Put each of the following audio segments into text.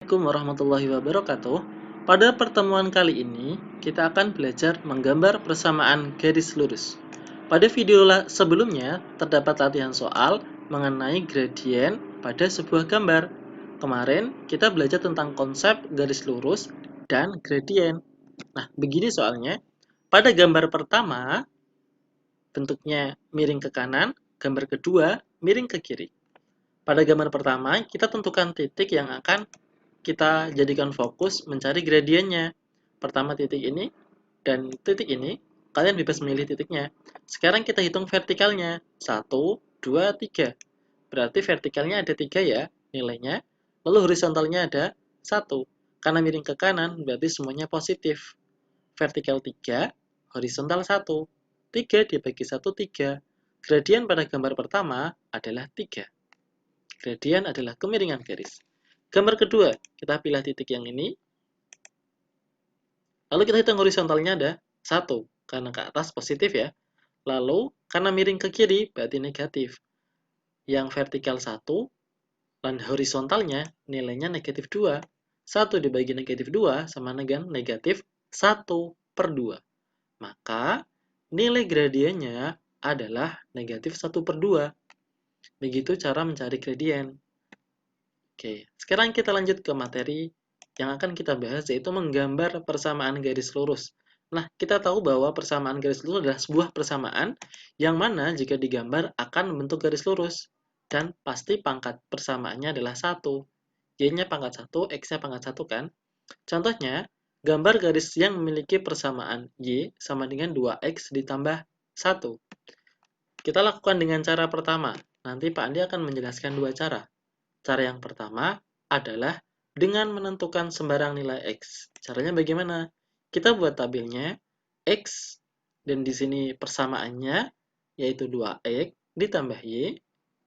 Assalamualaikum warahmatullahi wabarakatuh. Pada pertemuan kali ini, kita akan belajar menggambar persamaan garis lurus. Pada video sebelumnya, terdapat latihan soal mengenai gradien pada sebuah gambar. Kemarin, kita belajar tentang konsep garis lurus dan gradien. Nah, begini soalnya. Pada gambar pertama, bentuknya miring ke kanan, gambar kedua miring ke kiri. Pada gambar pertama, kita tentukan titik yang akan kita jadikan fokus mencari gradiennya. Pertama titik ini dan titik ini, kalian bebas memilih titiknya. Sekarang kita hitung vertikalnya. 1, 2, 3. Berarti vertikalnya ada 3 ya nilainya. Lalu horizontalnya ada 1. Karena miring ke kanan, berarti semuanya positif. Vertikal 3, horizontal 1. 3 dibagi 1, 3. Gradien pada gambar pertama adalah 3. Gradien adalah kemiringan garis. Gambar kedua, kita pilih titik yang ini. Lalu kita hitung horizontalnya ada 1, karena ke atas positif ya. Lalu, karena miring ke kiri, berarti negatif. Yang vertikal 1, dan horizontalnya nilainya negatif 2. 1 dibagi negatif 2 sama dengan negatif 1/2. Maka, nilai gradiennya adalah negatif 1/2. Begitu cara mencari gradien. Oke, sekarang kita lanjut ke materi yang akan kita bahas, yaitu menggambar persamaan garis lurus. Nah, kita tahu bahwa persamaan garis lurus adalah sebuah persamaan yang mana jika digambar akan membentuk garis lurus. Dan pasti pangkat persamaannya adalah 1. Y-nya pangkat 1, X-nya pangkat 1 kan? Contohnya, gambar garis yang memiliki persamaan Y sama dengan 2X ditambah 1. Kita lakukan dengan cara pertama. Nanti Pak Andi akan menjelaskan dua cara. Cara yang pertama adalah dengan menentukan sembarang nilai X. Caranya bagaimana? Kita buat tabelnya X, dan di sini persamaannya yaitu 2X ditambah Y,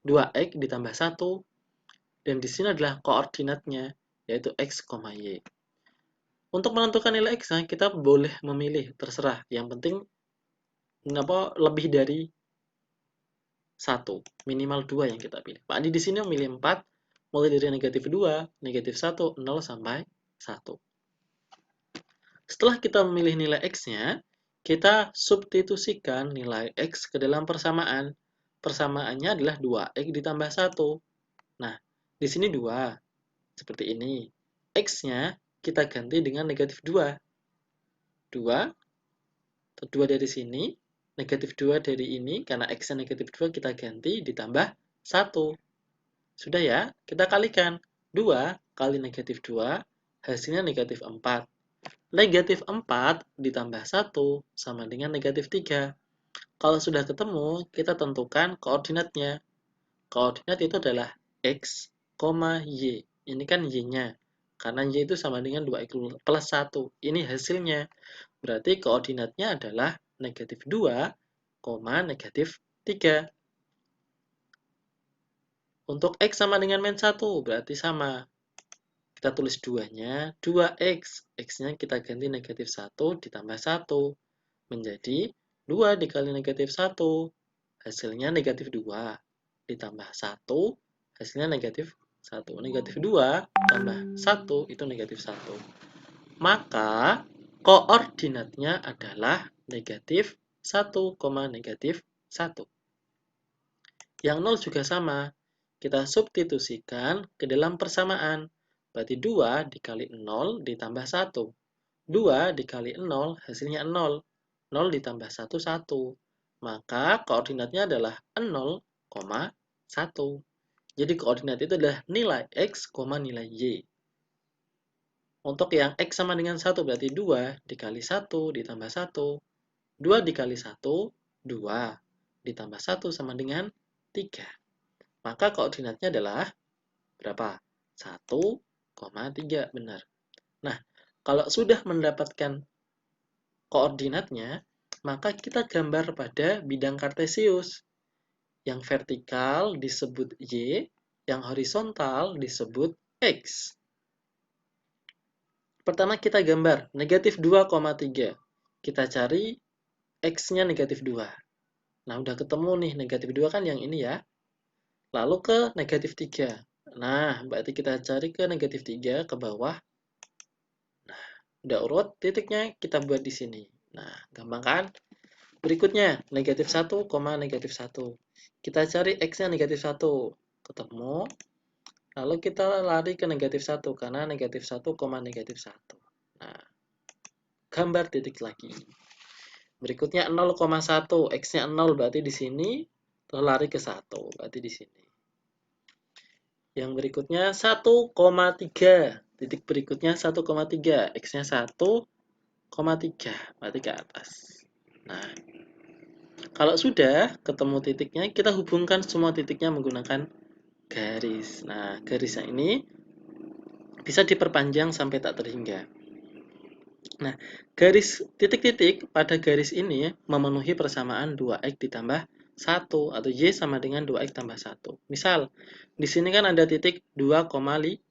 2X ditambah 1, dan di sini adalah koordinatnya yaitu X, Y. Untuk menentukan nilai X, kita boleh memilih, terserah. Yang penting lebih dari 1, minimal 2 yang kita pilih. Pak Andi di sini memilih 4, mulai dari negatif 2, negatif 1, 0 sampai 1. Setelah kita memilih nilai X-nya, kita substitusikan nilai X ke dalam persamaan. Persamaannya adalah 2X ditambah 1. Nah, di sini 2, seperti ini. X-nya kita ganti dengan negatif 2. 2, 2 dari sini, negatif 2 dari ini, karena X-nya negatif 2 kita ganti ditambah 1. Sudah ya, kita kalikan. 2 kali negatif 2, hasilnya negatif 4. Negatif 4 ditambah 1 sama dengan negatif 3. Kalau sudah ketemu, kita tentukan koordinatnya. Koordinat itu adalah X, Y. Ini kan Y-nya. Karena Y itu sama dengan 2X plus 1. Ini hasilnya. Berarti koordinatnya adalah negatif 2, negatif 3. Untuk X sama dengan min 1, berarti sama. Kita tulis 2-nya, 2X. X-nya kita ganti negatif 1 ditambah 1. Menjadi 2 dikali negatif 1. Hasilnya negatif 2. Ditambah 1, hasilnya negatif 1. Negatif 2 tambah 1, itu negatif 1. Maka, koordinatnya adalah negatif 1, negatif 1. Yang 0 juga sama. Kita substitusikan ke dalam persamaan. Berarti 2 dikali 0 ditambah 1. 2 dikali 0 hasilnya 0. 0 ditambah 1, 1. Maka koordinatnya adalah 0, 1. Jadi koordinat itu adalah nilai X, nilai Y. Untuk yang X sama dengan 1 berarti 2 dikali 1 ditambah 1. 2 dikali 1, 2. Ditambah 1 sama dengan 3. Maka koordinatnya adalah berapa? 1, 3, benar. Nah, kalau sudah mendapatkan koordinatnya, maka kita gambar pada bidang kartesius. Yang vertikal disebut Y, yang horizontal disebut X. Pertama kita gambar negatif 2,3. Kita cari X-nya negatif 2. Nah, udah ketemu nih negatif 2 kan yang ini ya. Lalu ke negatif 3. Nah, berarti kita cari ke negatif 3 ke bawah. Nah, udah urut titiknya kita buat di sini. Nah, gampang kan? Berikutnya, negatif 1, negatif 1. Kita cari X-nya negatif 1. Ketemu. Lalu kita lari ke negatif 1, karena negatif 1, negatif 1. Nah, gambar titik lagi. Berikutnya 0,1. X-nya 0, berarti di sini. Terus lari ke 1, berarti di sini. Yang berikutnya 1,3. Titik berikutnya 1,3. X-nya 1,3. Berarti ke atas. Nah, kalau sudah ketemu titiknya, kita hubungkan semua titiknya menggunakan garis. Nah, garisnya ini bisa diperpanjang sampai tak terhingga. Nah, garis titik-titik pada garis ini memenuhi persamaan 2x ditambah 1 atau y sama dengan 2x tambah 1. Misal, di sini kan ada titik 2,5.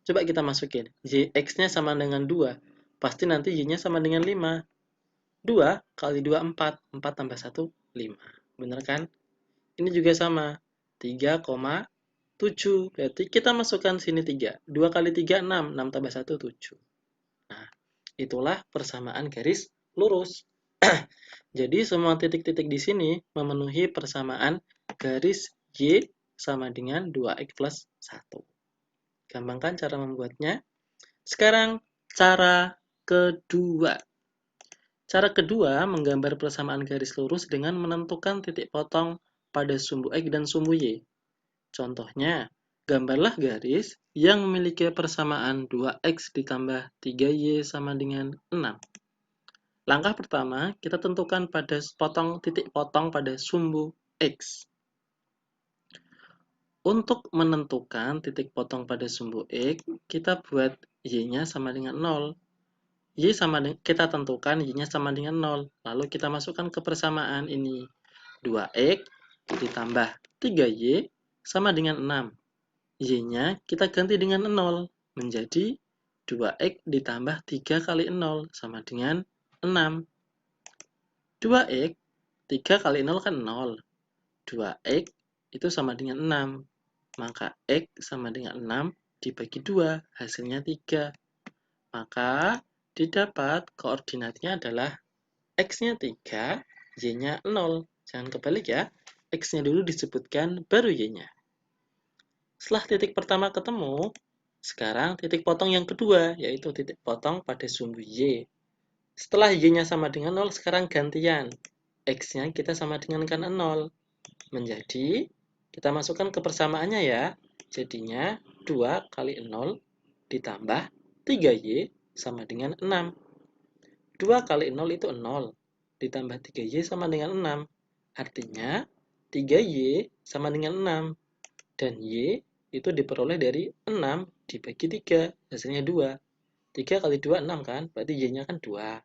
Coba kita masukin. X-nya sama dengan 2. Pasti nanti y-nya sama dengan 5. 2 kali 2, 4. 4 tambah 1, 5. Bener kan? Ini juga sama. 3,7. Berarti kita masukkan sini 3. 2 kali 3, 6. 6 tambah 1, 7. Nah, itulah persamaan garis lurus. Jadi semua titik-titik di sini memenuhi persamaan garis Y sama dengan 2x plus 1. Gampang kan cara membuatnya? Sekarang cara kedua. Cara kedua menggambar persamaan garis lurus dengan menentukan titik potong pada sumbu X dan sumbu Y. Contohnya, gambarlah garis yang memiliki persamaan 2x ditambah 3y sama dengan 6. Langkah pertama, kita tentukan pada titik potong pada sumbu X. Untuk menentukan titik potong pada sumbu X, kita buat y-nya sama dengan 0. Kita tentukan y-nya sama dengan 0. Lalu kita masukkan ke persamaan ini. 2x ditambah 3y sama dengan 6. Y-nya kita ganti dengan 0. Menjadi 2x ditambah 3 kali 0 sama dengan 6. 2x, 3 kali 0 kan 0. 2x itu sama dengan 6. Maka x sama dengan 6 dibagi 2, hasilnya 3. Maka didapat koordinatnya adalah x-nya 3, y-nya 0. Jangan kebalik ya, x-nya dulu disebutkan, baru y-nya. Setelah titik pertama ketemu, sekarang titik potong yang kedua, yaitu titik potong pada sumbu y. Setelah y-nya sama dengan 0, sekarang gantian. X-nya kita sama dengan 0. Menjadi, kita masukkan ke persamaannya ya. Jadinya 2 kali 0 ditambah 3y sama dengan 6. 2 kali 0 itu 0. Ditambah 3y sama dengan 6. Artinya 3y sama dengan 6. Dan y itu diperoleh dari 6 dibagi 3. Hasilnya 2. 3 kali 2, 6 kan? Berarti y-nya kan 2.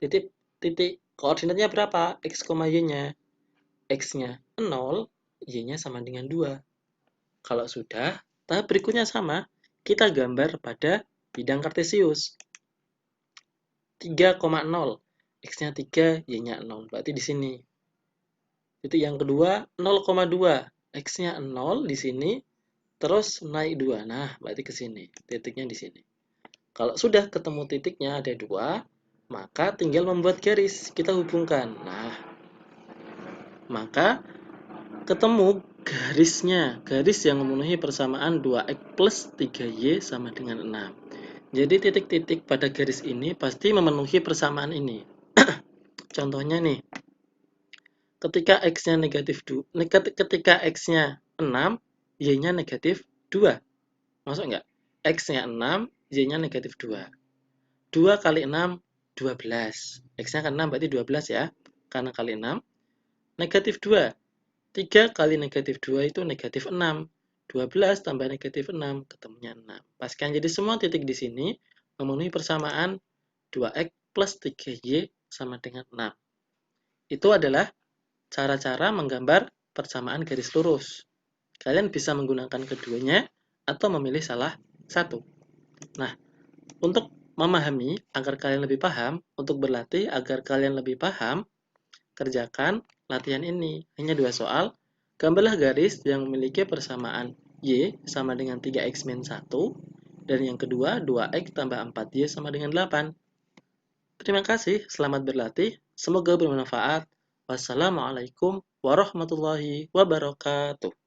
Titik koordinatnya berapa? X, y-nya. X-nya 0, y-nya sama dengan 2. Kalau sudah, tahap berikutnya sama, kita gambar pada bidang kartesius. 3,0. X-nya 3, y-nya 0. Berarti di sini. Titik yang kedua, 0,2. X-nya 0 di sini, terus naik 2. Nah, berarti ke sini. Titiknya di sini. Kalau sudah ketemu titiknya ada 2, maka tinggal membuat garis. Kita hubungkan. Nah, maka ketemu garisnya. Garis yang memenuhi persamaan 2x plus 3y sama dengan 6. Jadi titik-titik pada garis ini pasti memenuhi persamaan ini. Contohnya nih, ketika x-nya negatif 2, ketika x-nya 6, y-nya negatif 2. Masuk nggak? X-nya 6, y-nya negatif 2. 2 kali 6, 12. X-nya kan 6, berarti 12 ya. Karena kali 6. Negatif 2. 3 kali negatif 2 itu negatif 6. 12 tambah negatif 6, ketemunya 6. Pastikan jadi semua titik di sini memenuhi persamaan 2x plus 3y sama dengan 6. Itu adalah cara-cara menggambar persamaan garis lurus. Kalian bisa menggunakan keduanya atau memilih salah satu. Nah, untuk memahami agar kalian lebih paham, untuk berlatih agar kalian lebih paham, kerjakan latihan ini. Hanya 2 soal. Gambarlah garis yang memiliki persamaan Y sama dengan 3X min 1, dan yang kedua 2X tambah 4Y sama dengan 8. Terima kasih, selamat berlatih, semoga bermanfaat. Wassalamualaikum warahmatullahi wabarakatuh.